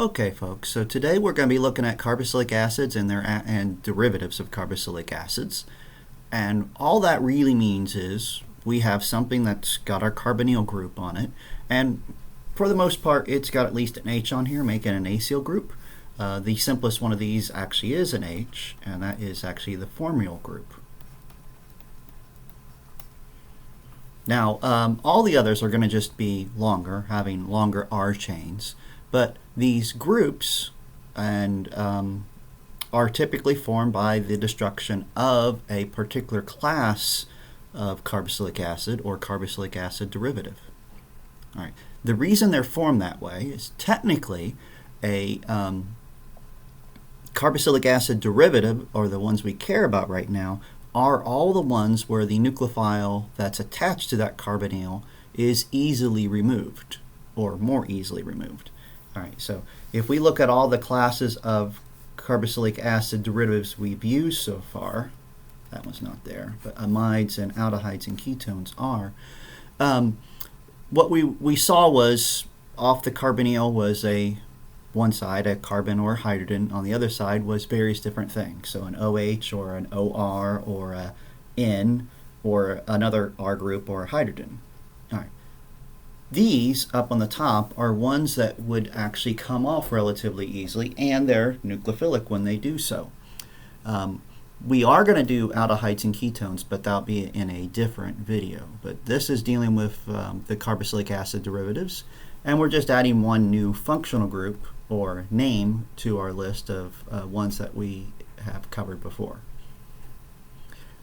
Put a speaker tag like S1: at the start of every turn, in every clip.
S1: Okay, folks, so today we're going to be looking at carboxylic acids and and derivatives of carboxylic acids. And all that really means is we have something that's got our carbonyl group on it, and for the most part it's got at least an H on here, making an acyl group. The simplest one of these actually is an H, and that is actually the formyl group. Now, all the others are going to just be longer, having longer R chains. But these groups are typically formed by the destruction of a particular class of carboxylic acid or carboxylic acid derivative. All right. The reason they're formed that way is technically a carboxylic acid derivative, or the ones we care about right now, are all the ones where the nucleophile that's attached to that carbonyl is easily removed, or more easily removed. All right, so if we look at all the classes of carboxylic acid derivatives we've used so far, that one's not there, but amides and aldehydes and ketones are, what we saw was off the carbonyl was one side, a carbon or hydrogen. On the other side was various different things. So an OH or an OR or a N or another R group or a hydrogen. All right. These up on the top are ones that would actually come off relatively easily, and they're nucleophilic when they do so. We are going to do aldehydes and ketones, but that'll be in a different video. But this is dealing with the carboxylic acid derivatives, and we're just adding one new functional group or name to our list of ones that we have covered before.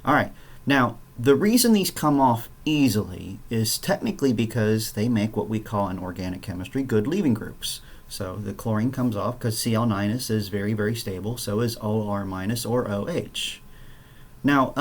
S1: All right, now the reason these come off easily is technically because they make what we call in organic chemistry good leaving groups. So the chlorine comes off because Cl- is very, very stable, so is OR- or OH. Now,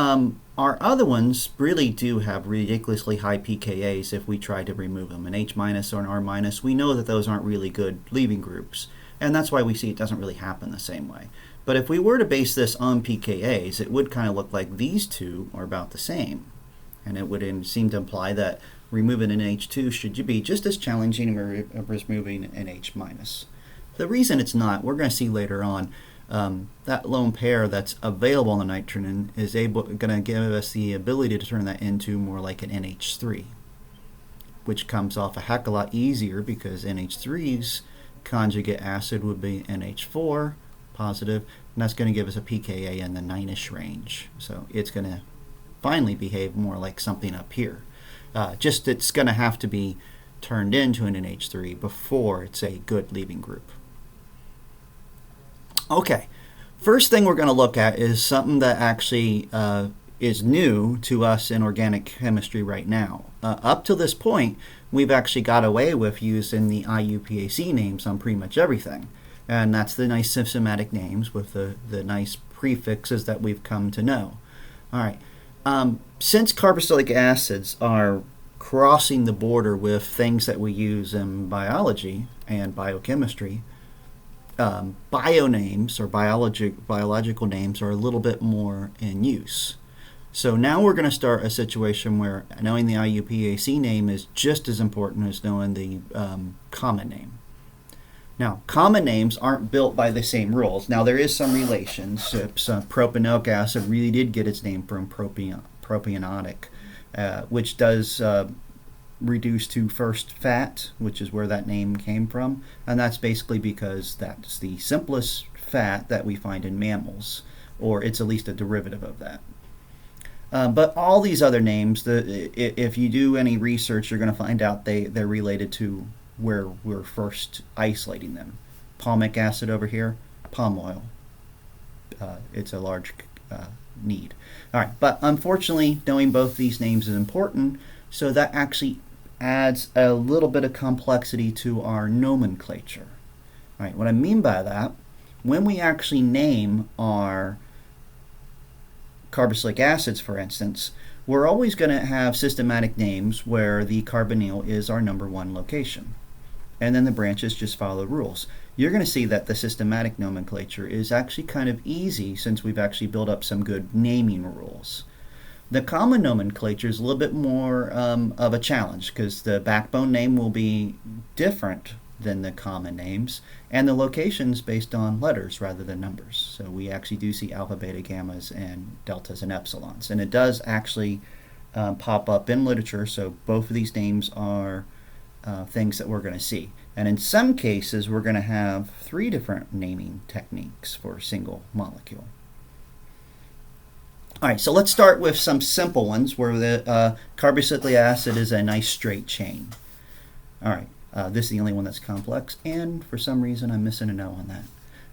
S1: our other ones really do have ridiculously high pKa's if we try to remove them. An H- or an R-, we know that those aren't really good leaving groups, and that's why we see it doesn't really happen the same way. But if we were to base this on pKa's, it would kind of look like these two are about the same. And it would seem to imply that removing an H2 should be just as challenging as removing an H-. The reason it's not, we're going to see later on, that lone pair that's available on the nitrogen is going to give us the ability to turn that into more like an NH3, which comes off a heck of a lot easier because NH3's conjugate acid would be NH4 positive, and that's going to give us a pKa in the 9-ish range. So it's going to finally behave more like something up here. Just it's going to have to be turned into an NH3 before it's a good leaving group. Okay, first thing we're going to look at is something that actually is new to us in organic chemistry right now. Up to this point, we've actually got away with using the IUPAC names on pretty much everything. And that's the nice systematic names with the nice prefixes that we've come to know. All right. Since carboxylic acids are crossing the border with things that we use in biology and biochemistry, bio names or biological names are a little bit more in use. So now we're going to start a situation where knowing the IUPAC name is just as important as knowing the common name. Now, common names aren't built by the same rules. Now, there is some relationships. Propanoic acid really did get its name from propionic, which does reduce to first fat, which is where that name came from. And that's basically because that's the simplest fat that we find in mammals, or it's at least a derivative of that. But all these other names, if you do any research, you're going to find out they're related to where we're first isolating them. Palmic acid over here, palm oil. It's a large need. All right, but unfortunately, knowing both these names is important, so that actually adds a little bit of complexity to our nomenclature. All right, what I mean by that, when we actually name our carboxylic acids, for instance, we're always going to have systematic names where the carbonyl is our number one location. And then the branches just follow the rules. You're going to see that the systematic nomenclature is actually kind of easy since we've actually built up some good naming rules. The common nomenclature is a little bit more of a challenge because the backbone name will be different than the common names, and the locations based on letters rather than numbers. So we actually do see alpha, beta, gammas, and deltas and epsilons. And it does actually pop up in literature, so both of these names are things that we're going to see. And in some cases, we're going to have 3 different naming techniques for a single molecule. All right, so let's start with some simple ones where the carboxylic acid is a nice straight chain. All right, this is the only one that's complex, and for some reason I'm missing an O on that.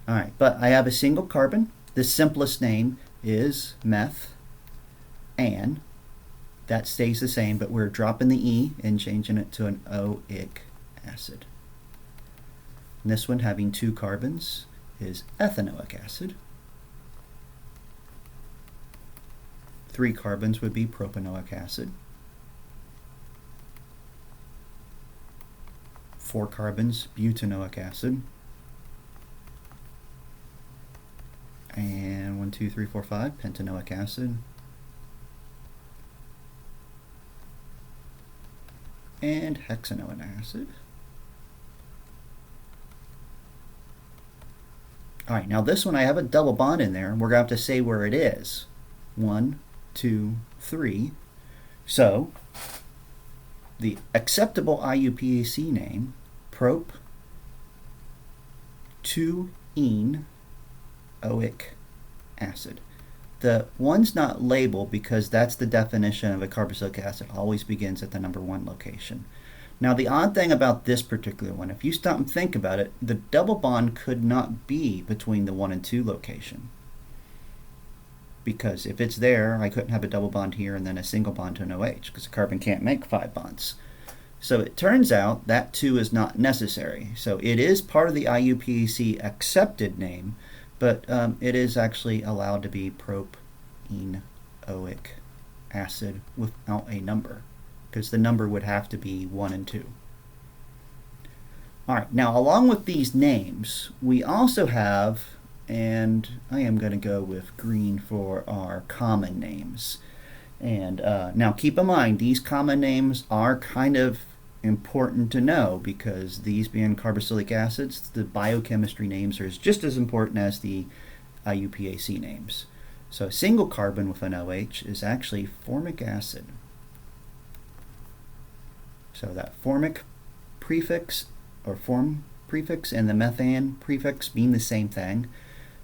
S1: All right, but I have a single carbon. The simplest name is meth, and that stays the same, but we're dropping the E and changing it to an oic acid. And this one, having 2 carbons, is ethanoic acid. 3 carbons would be propanoic acid. 4 carbons, butanoic acid. And 1, 2, 3, 4, 5, pentanoic acid. And hexanoic acid. All right, now this one I have a double bond in there, and we're going to have to say where it is. 1, 2, 3. So the acceptable IUPAC name, prop 2-ene oic acid. The one's not labeled because that's the definition of a carboxylic acid. Always begins at the number 1 location. Now the odd thing about this particular one, if you stop and think about it, the double bond could not be between the 1 and 2 location. Because if it's there, I couldn't have a double bond here and then a single bond to an OH, because a carbon can't make 5 bonds. So it turns out that 2 is not necessary. So it is part of the IUPAC accepted name, but it is actually allowed to be prop-ene oic acid without a number, because the number would have to be 1 and 2. All right, now along with these names, we also have, and I am going to go with green for our common names. And now keep in mind, these common names are kind of important to know, because these being carboxylic acids, the biochemistry names are just as important as the IUPAC names. So a single carbon with an OH is actually formic acid. So that formic prefix or form prefix and the methane prefix mean the same thing.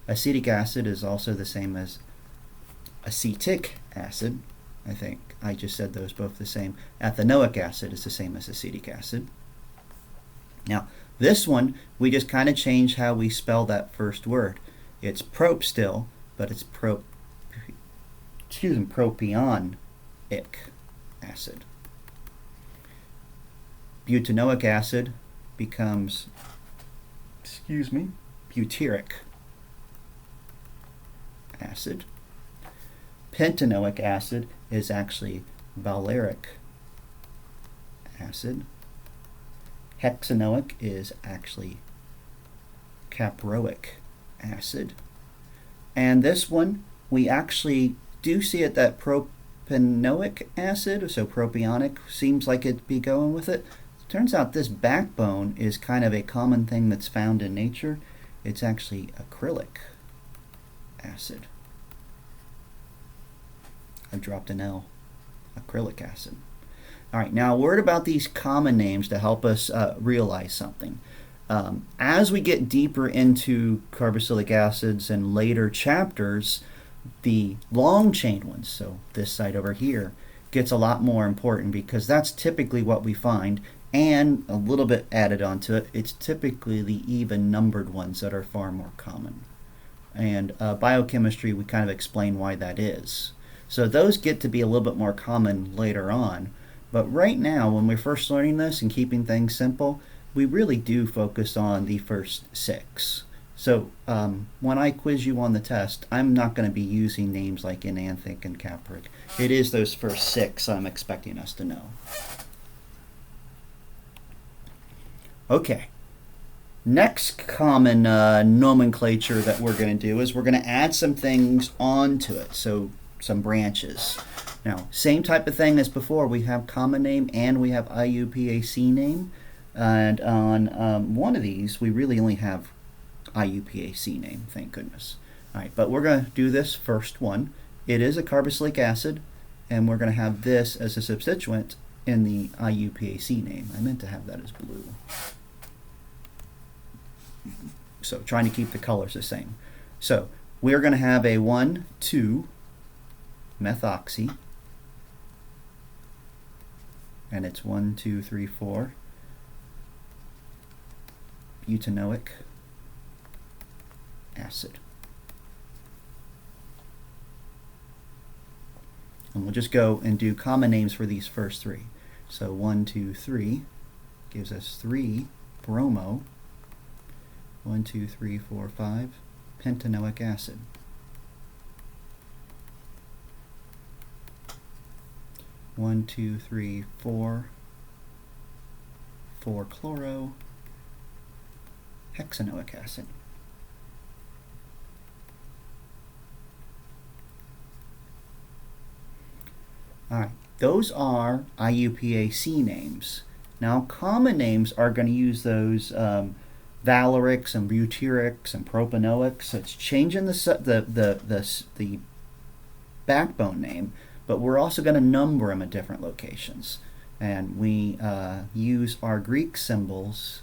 S1: Acetic acid is also the same as acetic acid. I think I just said those both the same. Ethanoic acid is the same as acetic acid. Now, this one, we just kind of change how we spell that first word. It's prop still, but it's propionic acid. Butanoic acid becomes, butyric acid. Pentanoic acid is actually valeric acid. Hexanoic is actually caproic acid. And this one, we actually do see it that propanoic acid, so propionic seems like it'd be going with it. Turns out this backbone is kind of a common thing that's found in nature. It's actually acrylic acid. I dropped an L. Acrylic acid. All right, now a word about these common names to help us realize something. As we get deeper into carboxylic acids and later chapters, the long chain ones, so this side over here, gets a lot more important, because that's typically what we find, and a little bit added onto it, it's typically the even numbered ones that are far more common. And biochemistry, we kind of explain why that is. So those get to be a little bit more common later on. But right now, when we're first learning this and keeping things simple, we really do focus on the first 6. So when I quiz you on the test, I'm not going to be using names like enanthic and capric. It is those first 6 I'm expecting us to know. Okay. Next common nomenclature that we're going to do is we're going to add some things onto it. So some branches. Now, same type of thing as before. We have common name and we have IUPAC name. And on one of these, we really only have IUPAC name, thank goodness. All right, but we're going to do this first one. It is a carboxylic acid, and we're going to have this as a substituent in the IUPAC name. I meant to have that as blue. So trying to keep the colors the same. So we're going to have a 1,2-methoxy, and it's 1, 2, 3, 4 butanoic acid. And we'll just go and do common names for these first three. So 1, 2, 3 gives us 3 bromo. 1, 2, 3, 4, 5 pentanoic acid. 1, 2, 3, 4 chloro hexanoic acid. Alright, those are IUPAC names. Now common names are going to use those valerics and butyrics and propanoics. It's changing the backbone name, but we're also going to number them at different locations. And we use our Greek symbols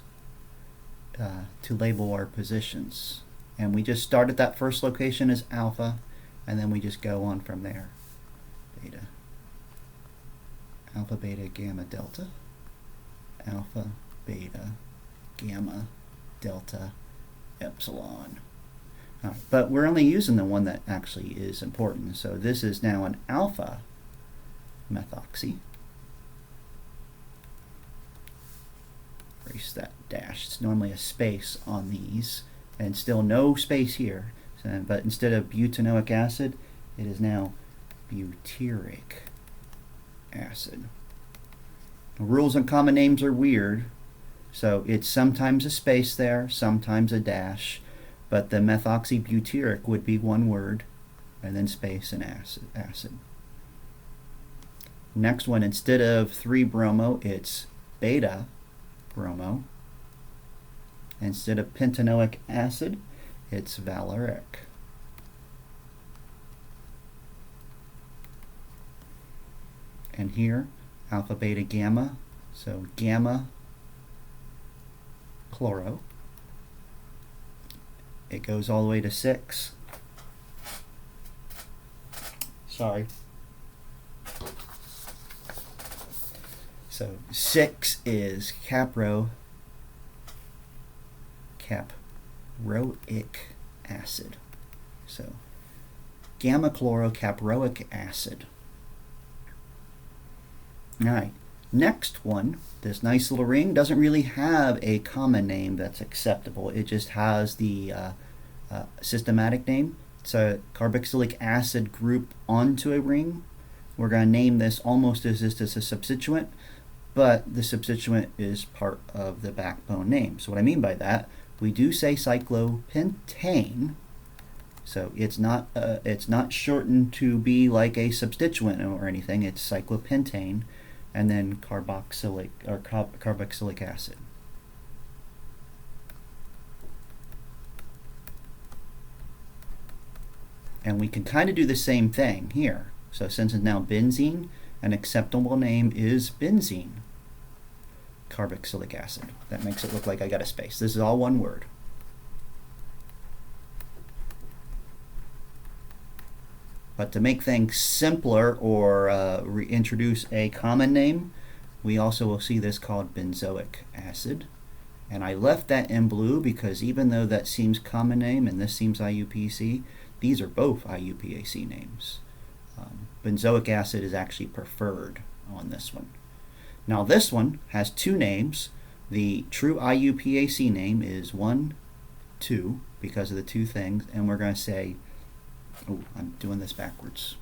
S1: to label our positions. And we just start at that first location as alpha, and then we just go on from there. Beta. Alpha, beta, gamma, delta. Alpha, beta, gamma, delta, epsilon. All right, but we're only using the one that actually is important. So this is now an alpha methoxy. Erase that dash. It's normally a space on these, and still no space here. So, but instead of butanoic acid, it is now butyric acid. The rules on common names are weird, so it's sometimes a space there, sometimes a dash, but the methoxybutyric would be one word, and then space and acid. Next one, instead of 3-bromo, it's beta-bromo. Instead of pentanoic acid, it's valeric. And here, alpha, beta, gamma, so gamma chloro. It goes all the way to 6. Sorry. So 6 is caproic acid. So gamma chlorocaproic acid. Alright, next one, this nice little ring doesn't really have a common name that's acceptable. It just has the systematic name. It's a carboxylic acid group onto a ring. We're going to name this almost as if it's a substituent, but the substituent is part of the backbone name. So what I mean by that, we do say cyclopentane. So it's not shortened to be like a substituent or anything. It's cyclopentane, and then carboxylic or carboxylic acid. And we can kind of do the same thing here. So since it's now benzene, an acceptable name is benzene carboxylic acid. That makes it look like I got a space. This is all one word. But to make things simpler or reintroduce a common name, we also will see this called benzoic acid. And I left that in blue because even though that seems common name and this seems IUPAC, these are both IUPAC names. Benzoic acid is actually preferred on this one. Now this one has two names. The true IUPAC name is 1, 2 because of the two things, and we're going to say, oh, I'm doing this backwards.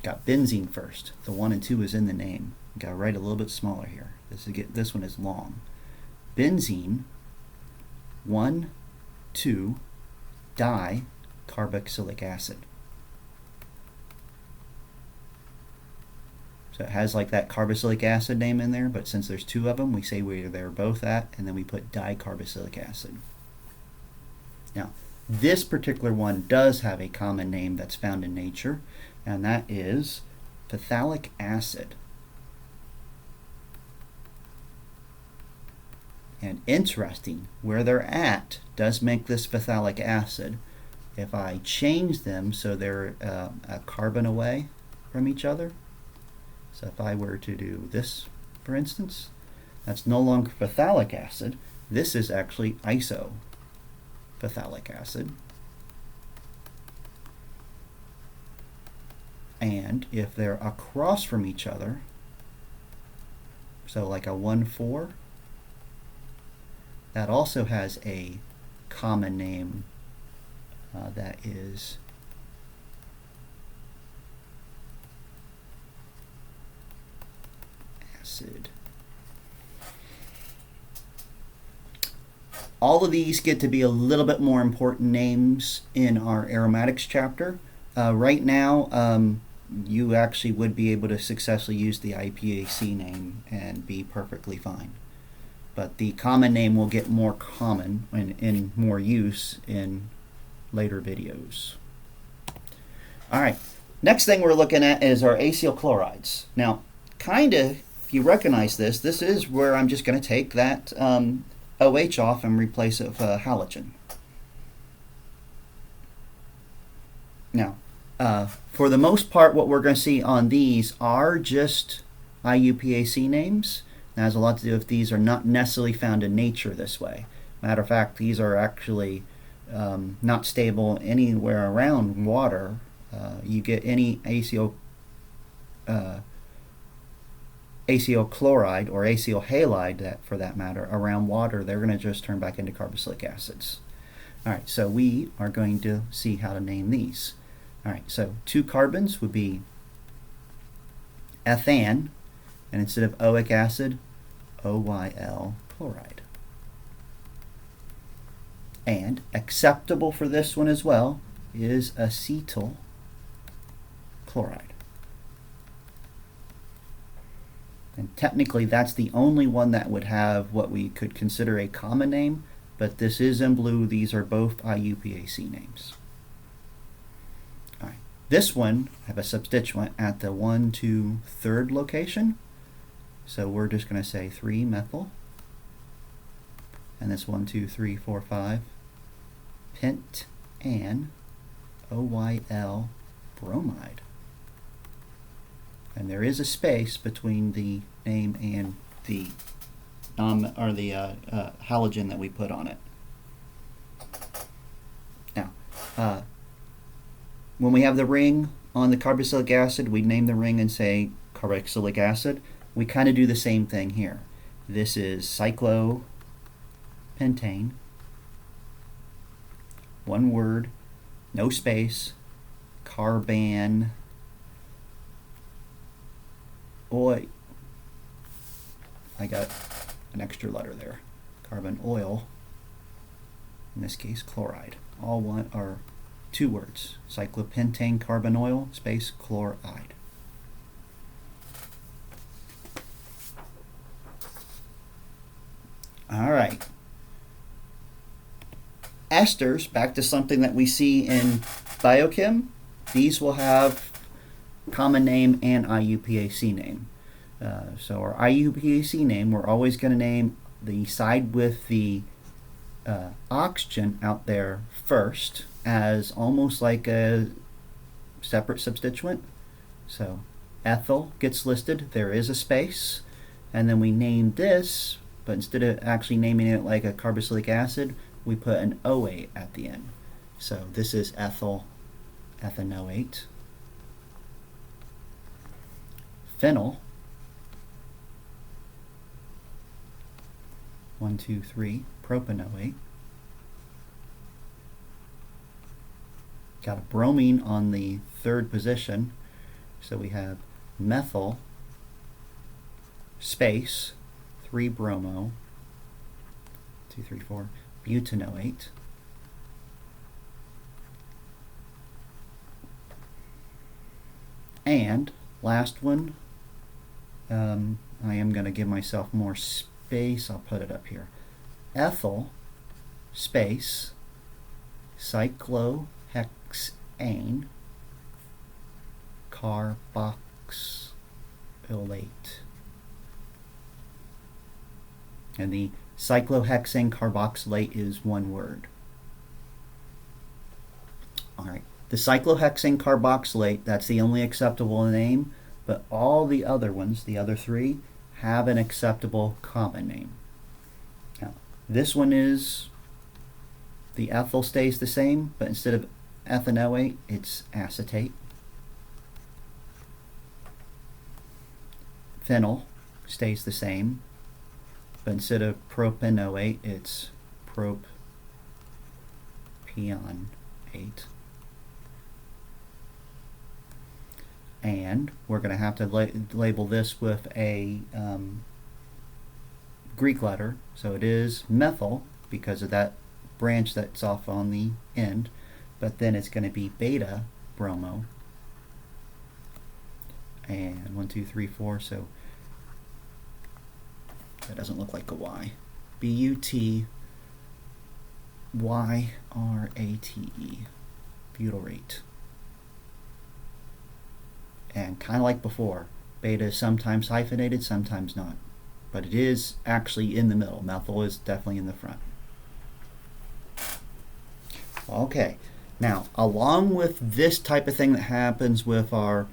S1: Got benzene first. The 1 and 2 is in the name. Got to write a little bit smaller here. This one is long. Benzene 1, 2 dicarboxylic acid. So it has like that carboxylic acid name in there, but since there's two of them, we say where they're both at, and then we put dicarboxylic acid. Now, this particular one does have a common name that's found in nature, and that is phthalic acid. And interesting, where they're at does make this phthalic acid. If I change them so they're a carbon away from each other, so if I were to do this, for instance, that's no longer phthalic acid. This is actually isophthalic acid. And if they're across from each other, so like a 1,4, that also has a common name that is acid. All of these get to be a little bit more important names in our aromatics chapter. Right now, you actually would be able to successfully use the IUPAC name and be perfectly fine. But the common name will get more common and in more use in later videos. All right, next thing we're looking at is our acyl chlorides. Now, kind of, if you recognize this, this is where I'm just going to take that OH off and replace it with a halogen. Now, for the most part, what we're going to see on these are just IUPAC names. That has a lot to do with these are not necessarily found in nature this way. Matter of fact, these are actually not stable anywhere around water. You get any acyl chloride or acyl halide, for that matter, around water, they're going to just turn back into carboxylic acids. All right, so we are going to see how to name these. All right, so 2 carbons would be ethan, and instead of oic acid, OYL chloride. And acceptable for this one as well is acetyl chloride. And technically that's the only one that would have what we could consider a common name, but this is in blue. These are both IUPAC names. All right. This one I have a substituent at the 1, 2, 3rd location. So we're just going to say 3-methyl. And this 1, 2, 3, 4, 5 pent and OYL bromide. And there is a space between the name and the halogen that we put on it. Now, when we have the ring on the carboxylic acid, we name the ring and say carboxylic acid. We kind of do the same thing here. This is cyclopentane, one word, no space, carban. Oil. I got an extra letter there. Carbon oil. In this case, chloride. All one are 2 words. Cyclopentane carbon oil space chloride. All right. Esters, back to something that we see in biochem. These will have common name and IUPAC name. So our IUPAC name, we're always going to name the side with the oxygen out there first as almost like a separate substituent. So ethyl gets listed, there is a space, and then we name this, but instead of actually naming it like a carboxylic acid, we put an OA at the end. So this is ethyl ethanoate. Phenyl, 1, 2, 3, propanoate. Got a bromine on the 3rd position, so we have methyl space 3 bromo 2, 3, 4 butanoate. And last one, I am going to give myself more space. I'll put it up here. Ethyl space cyclohexane carboxylate. And the cyclohexane carboxylate is one word. All right. The cyclohexane carboxylate, that's the only acceptable name, but all the other ones, the other three, have an acceptable common name. Now, this one is, the ethyl stays the same, but instead of ethanoate, it's acetate. Phenyl stays the same, but instead of propanoate, it's propionate. And we're going to have to label this with a Greek letter. So it is methyl because of that branch that's off on the end, but then it's going to be beta bromo. And 1, 2, 3, 4, so that doesn't look like a Y. Butyrate, butyrate. And kind of like before, beta is sometimes hyphenated, sometimes not. But it is actually in the middle. Methyl is definitely in the front. Okay, now along with this type of thing that happens with our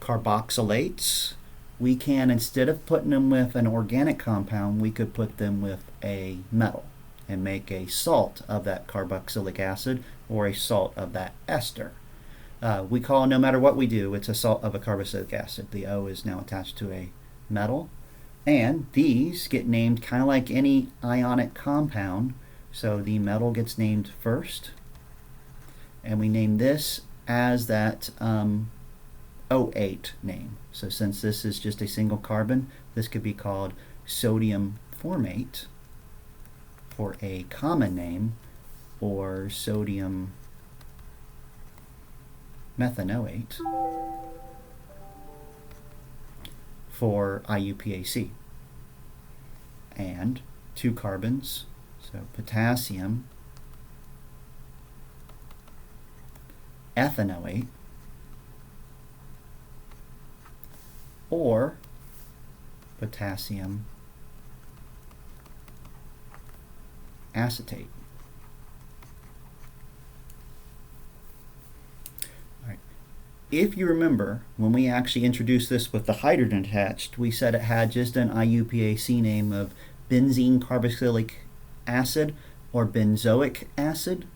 S1: carboxylates, we can, instead of putting them with an organic compound, we could put them with a metal and make a salt of that carboxylic acid or a salt of that ester. We call, no matter what we do, it's a salt of a carboxylic acid. The O is now attached to a metal. And these get named kind of like any ionic compound. So the metal gets named first. And we name this as that O8 name. So since this is just a single carbon, this could be called sodium formate for a common name, or sodium methanoate for IUPAC. And 2 carbons, so potassium ethanoate, or potassium acetate. If you remember, when we actually introduced this with the hydrogen attached, we said it had just an IUPAC name of benzene carboxylic acid or benzoic acid.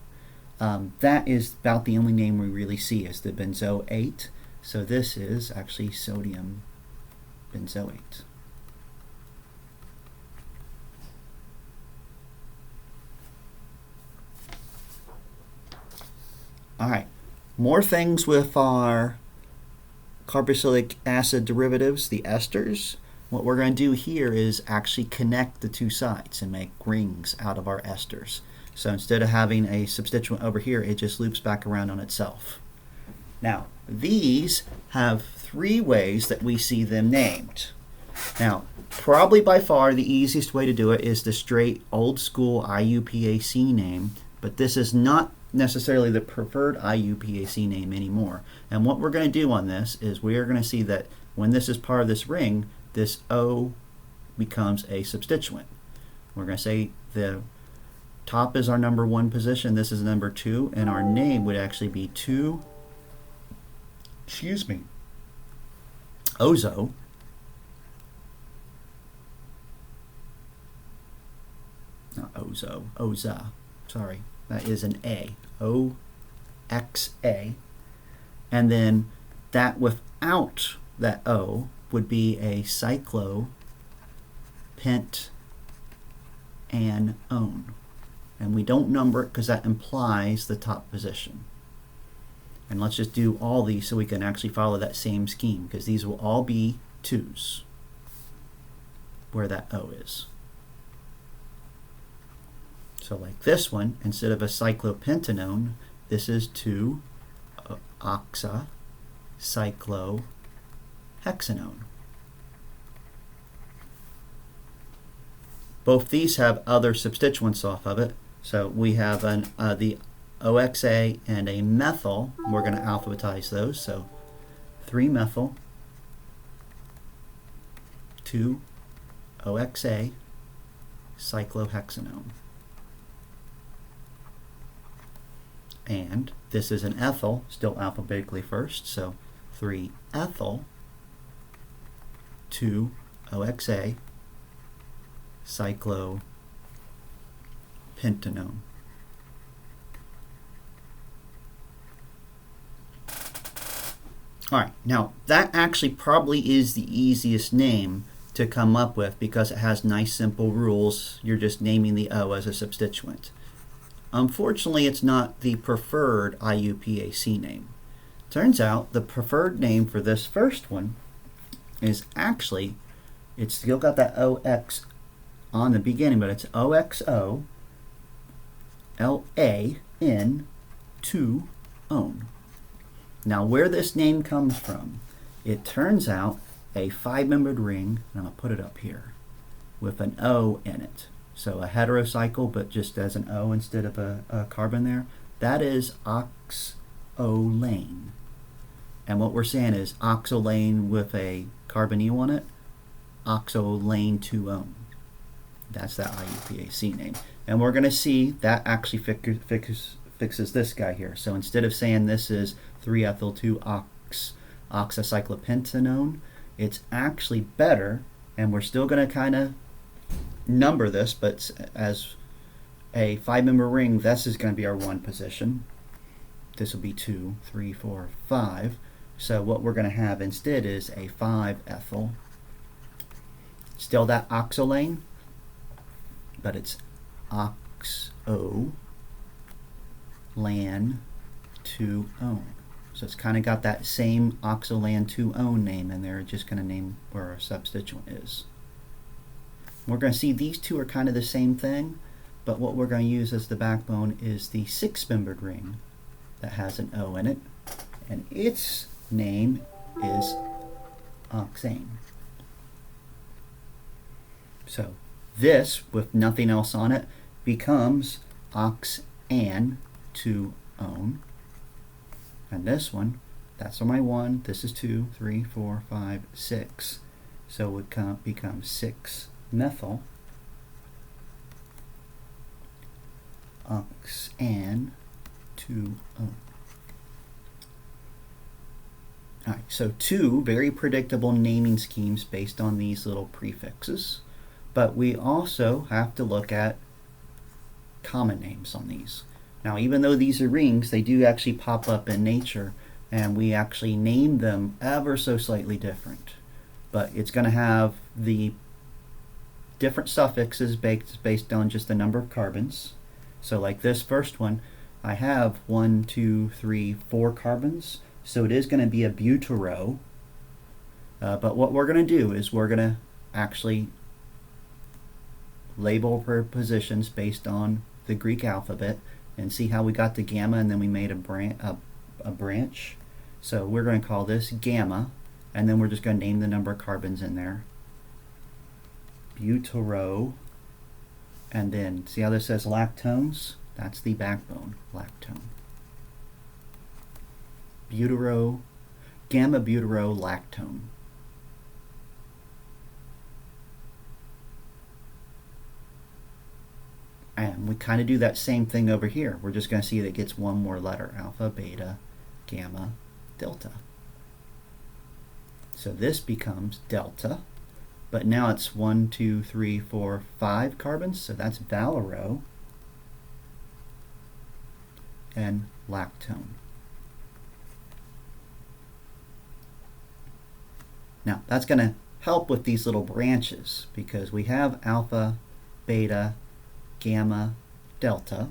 S1: That is about the only name we really see is the benzoate. So this is actually sodium benzoate. All right. More things with our carboxylic acid derivatives, the esters. What we're going to do here is actually connect the two sides and make rings out of our esters. So instead of having a substituent over here, it just loops back around on itself. Now, these have 3 ways that we see them named. Now, probably by far the easiest way to do it is the straight old school IUPAC name, but this is not necessarily the preferred IUPAC name anymore. And what we're going to do on this is we are going to see that when this is part of this ring, this O becomes a substituent. We're going to say the top is our number 1 position, this is number 2, and our name would actually be 2, ozo, not ozo, oza, sorry. That is an A, O-X-A. And then that without that O would be a cyclopentanone. And we don't number it because that implies the top position. And let's just do all these so we can actually follow that same scheme, because these will all be 2s where that O is. So like this one, instead of a cyclopentanone, this is 2-oxacyclohexanone. Both these have other substituents off of it. So we have the OXA and a methyl. We're going to alphabetize those. So 3-methyl, 2-OXA, cyclohexanone. And this is an ethyl, still alphabetically first, so 3-ethyl, 2-OXA, cyclopentanone. Alright, now that actually probably is the easiest name to come up with because it has nice simple rules. You're just naming the O as a substituent. Unfortunately, it's not the preferred IUPAC name. Turns out the preferred name for this first one is actually, it's still got that OX on the beginning, but it's OXO LAN2-ONE. Now where this name comes from, it turns out a 5-membered ring, and I'm going to put it up here, with an O in it. So a heterocycle, but just as an O instead of a carbon there. That is oxolane. And what we're saying is oxolane with a carbonyl on it, oxolane-2-ONE. That's that IUPAC name. And we're going to see that actually fixes this guy here. So instead of saying this is 3-ethyl-2-oxacyclopentanone, it's actually better, and we're still going to kind of number this, but as a 5-member ring, this is going to be our 1 position. This will be 2, 3, 4, 5. So what we're going to have instead is a 5-ethyl. Still that oxolane, but it's oxolane-2-ONE. So it's kind of got that same oxolane-2-ONE name in there, just going to name where our substituent is. We're going to see these two are kind of the same thing, but what we're going to use as the backbone is the 6-membered ring that has an O in it, and its name is oxane. So this, with nothing else on it, becomes oxan-2-ONE. And this one, that's on my 1, this is 2, 3, 4, 5, 6. So it becomes 6-methyl oxan-2-ONE. Alright, so 2 very predictable naming schemes based on these little prefixes. But we also have to look at common names on these. Now, even though these are rings, they do actually pop up in nature, and we actually name them ever so slightly different. But it's going to have the different suffixes based on just the number of carbons. So like this first one, I have 1, 2, 3, 4 carbons, so it is going to be a butero. But what we're going to do is we're going to actually label per positions based on the Greek alphabet and see how we got to gamma, and then we made a branch. So we're going to call this gamma, and then we're just going to name the number of carbons in there. Butero, and then see how this says lactones? That's the backbone, lactone. Butero, gamma butero lactone. And we kind of do that same thing over here. We're just going to see that it gets one more letter, alpha, beta, gamma, delta. So this becomes delta, but now it's 1, 2, 3, 4, 5 carbons, so that's valero and lactone. Now that's going to help with these little branches because we have alpha, beta, gamma, delta.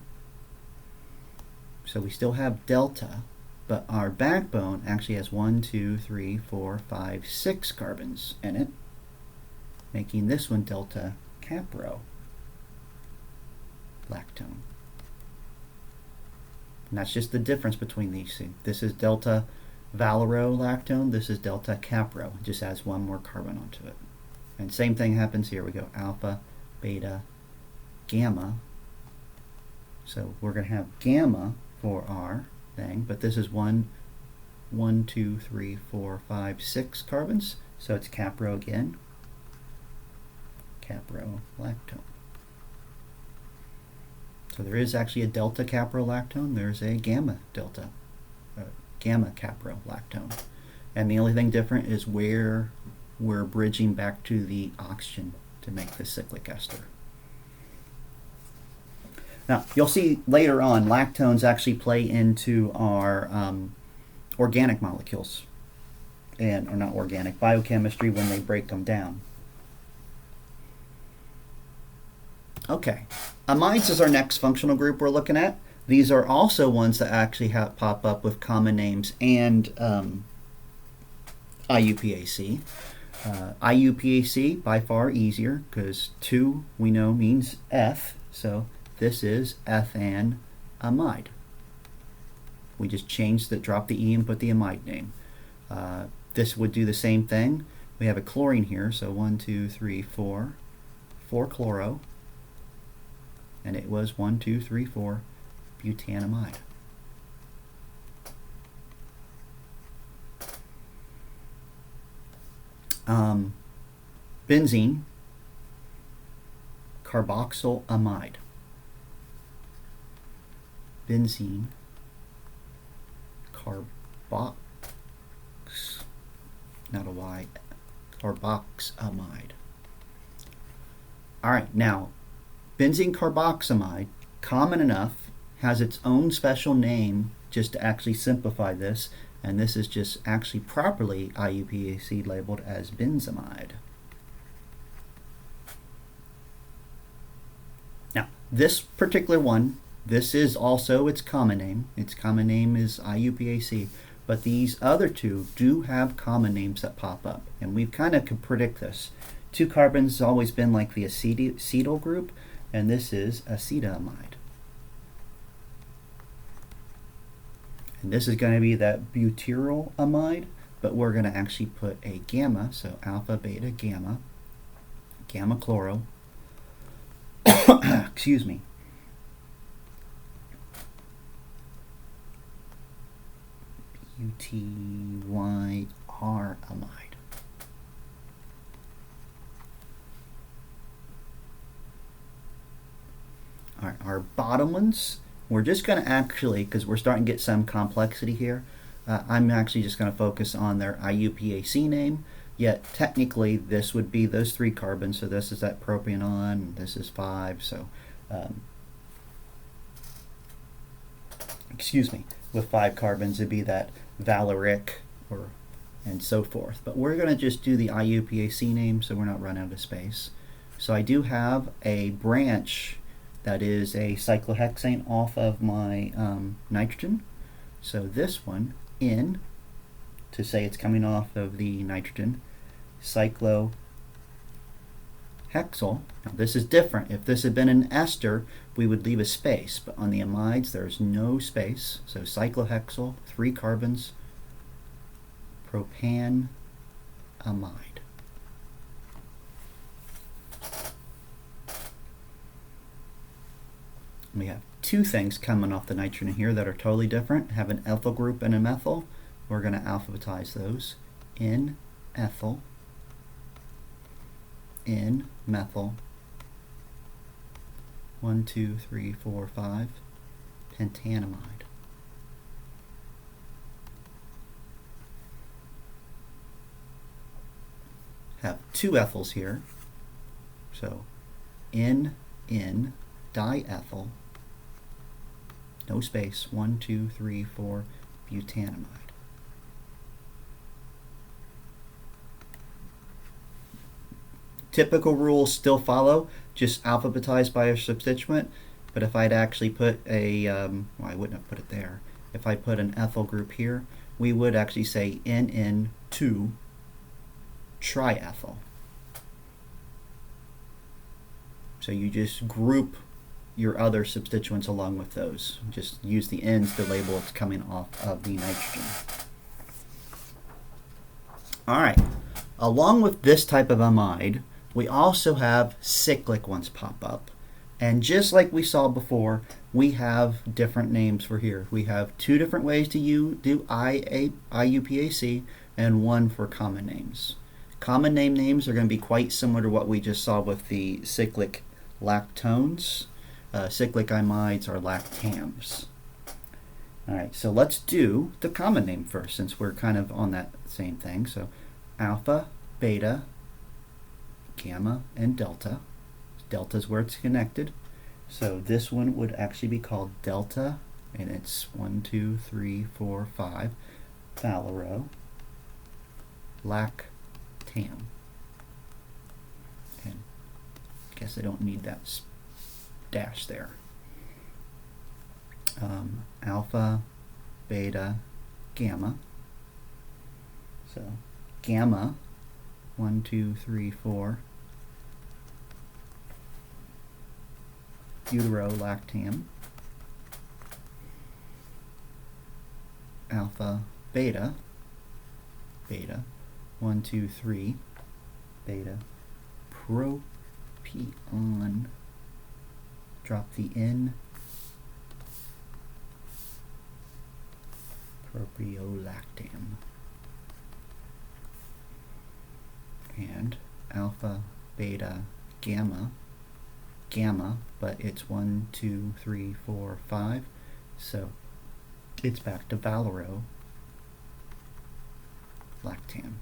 S1: So we still have delta, but our backbone actually has 1, 2, 3, 4, 5, 6 carbons in it, making this one delta capro lactone. And that's just the difference between these two. This is delta valero lactone, this is delta capro. It just adds one more carbon onto it. And same thing happens here. We go alpha, beta, gamma. So we're going to have gamma for our thing, but this is 1, 2, 3, 4, 5, 6 carbons. So it's capro again, caprolactone. So there is actually a delta caprolactone. There's a gamma caprolactone. And the only thing different is where we're bridging back to the oxygen to make the cyclic ester. Now, you'll see later on, lactones actually play into our organic molecules, or not organic, biochemistry when they break them down. Okay, amides is our next functional group we're looking at. These are also ones that actually pop up with common names and IUPAC. IUPAC, by far easier, because 2 we know means F, so this is ethanamide. We just drop the E and put the amide name. This would do the same thing. We have a chlorine here, so 1, 2, 3, 4 chloro. And it was 1, 2, 3, 4 butanamide. Benzene, carboxylamide. Benzene, carbox, not a Y, carboxamide. All right, now, benzene carboxamide, common enough, has its own special name just to actually simplify this, and this is just actually properly IUPAC labeled as benzamide. Now, this particular one, this is also its common name. Its common name is IUPAC, but these other two do have common names that pop up, and we kind of could predict this. 2 carbons has always been like the acetyl group, and this is acetamide. And this is going to be that butyrylamide, but we're going to actually put a gamma, so alpha, beta, gamma chloro, excuse me, butyrylamide. All right, our bottom ones, we're just going to actually, because we're starting to get some complexity here, I'm actually just going to focus on their IUPAC name, yet technically this would be those 3 carbons, so this is that propion, and this is 5, so, excuse me, with 5 carbons it'd be that valeric, and so forth. But we're going to just do the IUPAC name so we're not running out of space. So I do have a branch that is a cyclohexane off of my nitrogen. So this one, in, to say it's coming off of the nitrogen, cyclohexyl. Now this is different. If this had been an ester, we would leave a space, but on the amides there's no space. So cyclohexyl, 3 carbons, propanamide. We have 2 things coming off the nitrogen here that are totally different. Have an ethyl group and a methyl. We're going to alphabetize those. In ethyl, in methyl, 1, 2, 3, 4, 5, pentanamide. Have 2 ethyls here. So in diethyl, no space, 1, 2, 3, 4, butanamide. Typical rules still follow, just alphabetized by a substituent, but if I'd actually put a, well, I wouldn't have put it there. If I put an ethyl group here, we would actually say NN2 triethyl. So you just group your other substituents along with those. Just use the N's to label it's coming off of the nitrogen. All right. Along with this type of amide, We also have cyclic ones pop up. And just like we saw before, we have different names for here. We have two different ways to do IUPAC and one for common names. Common names are going to be quite similar to what we just saw with the cyclic lactones. Cyclic amides are lactams. Alright, so let's do the common name first, since we're kind of on that same thing. So alpha, beta, gamma, and delta. Delta is where it's connected. So this one would actually be called delta, and it's 1, 2, 3, 4, 5, valero, lactam. And I guess I don't need that dash there. Alpha, beta, gamma. So gamma, 1, 2, 3, 4, butyro-lactam. Alpha, beta, 1, 2, 3, beta, propion. Drop the N. Propiolactam. And alpha, beta, gamma, but it's 1, 2, 3, 4, 5, so it's back to valero lactam.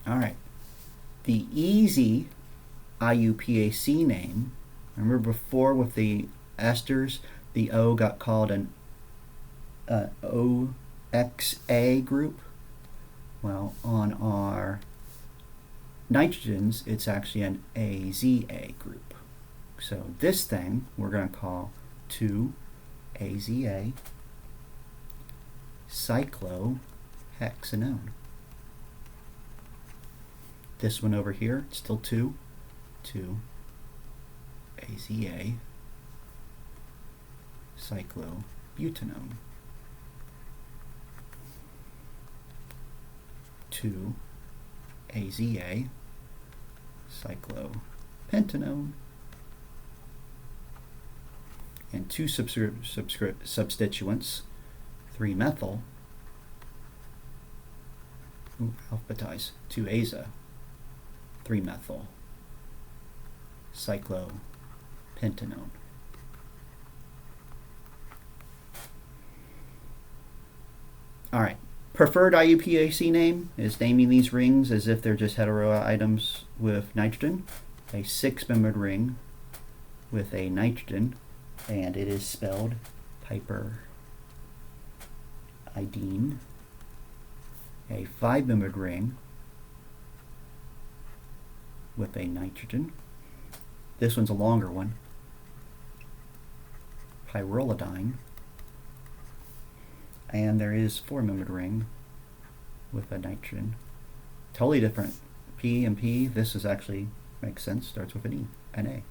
S1: Alright, the easy IUPAC name, remember before with the esters, the O got called an OXA group? Well, on our nitrogens, it's actually an AZA group. So this thing we're going to call 2-AZA cyclohexanone. This one over here, it's still 2-AZA cyclobutanone. 2-AZA cyclopentanone. And two substituents, 3-methyl, alphabetize, 2-aza, 3-methyl cyclopentanone. All right. Preferred IUPAC name is naming these rings as if they're just hetero items with nitrogen. A 6-membered ring with a nitrogen, and it is spelled piperidine. A 5-membered ring with a nitrogen. This one's a longer one. Pyrrolidine. And there is 4-membered ring with a nitrogen. Totally different. P and P, this is actually, makes sense, starts with an E, an A.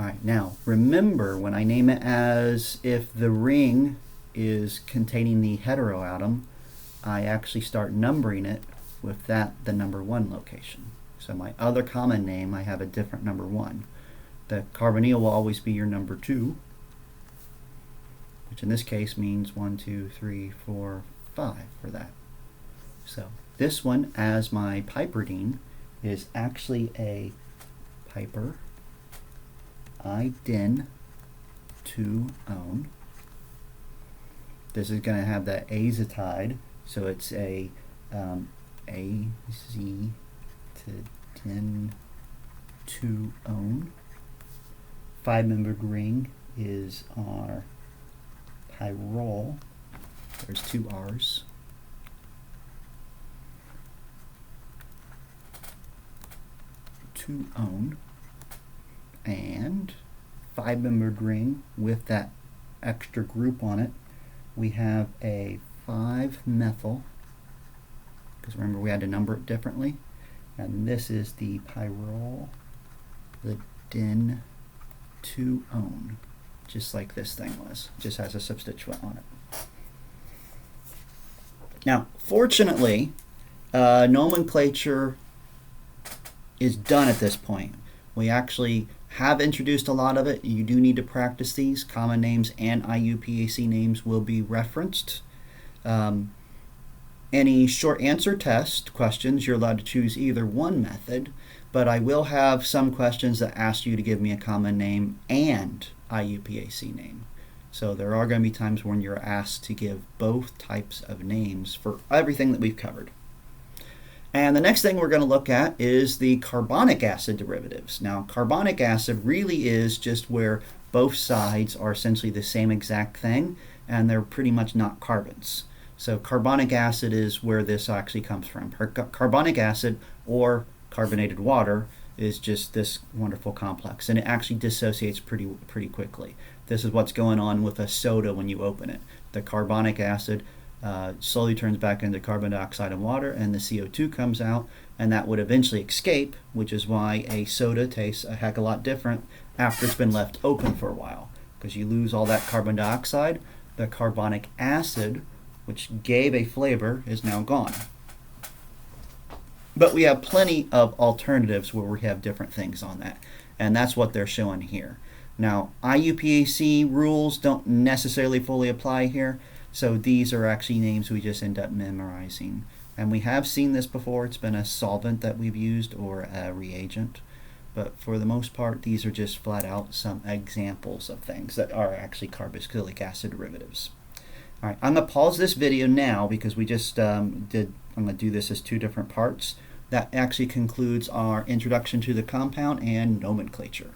S1: Alright, now remember when I name it as if the ring is containing the heteroatom, I actually start numbering it with that, the number 1 location. So my other common name, I have a different number 1. The carbonyl will always be your number 2. Which in this case means 1, 2, 3, 4, 5 for that. So this one, as my piperidine, is actually a piperidine 2-one. This is going to have that azotide, so it's a azotidine 2-one. 5-membered ring is our pyrrole. There's 2 R's. Two-one. And 5-membered ring with that extra group on it. We have a 5-methyl, because remember we had to number it differently. And this is the pyrrolidine 2-one, just like this thing was. Just has a substituent on it. Now, fortunately, nomenclature is done at this point. We actually have introduced a lot of it. You do need to practice these. Common names and IUPAC names will be referenced. Any short answer test questions, you're allowed to choose either one method, but I will have some questions that ask you to give me a common name and IUPAC name. So there are going to be times when you're asked to give both types of names for everything that we've covered. And the next thing we're going to look at is the carbonic acid derivatives. Now, carbonic acid really is just where both sides are essentially the same exact thing, and they're pretty much not carbons. So carbonic acid is where this actually comes from. Carbonic acid, or carbonated water, is just this wonderful complex, and it actually dissociates pretty quickly. This is what's going on with a soda when you open it. The carbonic acid slowly turns back into carbon dioxide and water, and the CO2 comes out, and that would eventually escape, which is why a soda tastes a heck of a lot different after it's been left open for a while, because you lose all that carbon dioxide. The carbonic acid, which gave a flavor, is now gone. But we have plenty of alternatives where we have different things on that, and that's what they're showing here. Now, IUPAC rules don't necessarily fully apply here, so these are actually names we just end up memorizing. And we have seen this before. It's been a solvent that we've used or a reagent, but for the most part, these are just flat out some examples of things that are actually carboxylic acid derivatives. All right, I'm going to pause this video now because we just I'm going to do this as two different parts. That actually concludes our introduction to the compound and nomenclature.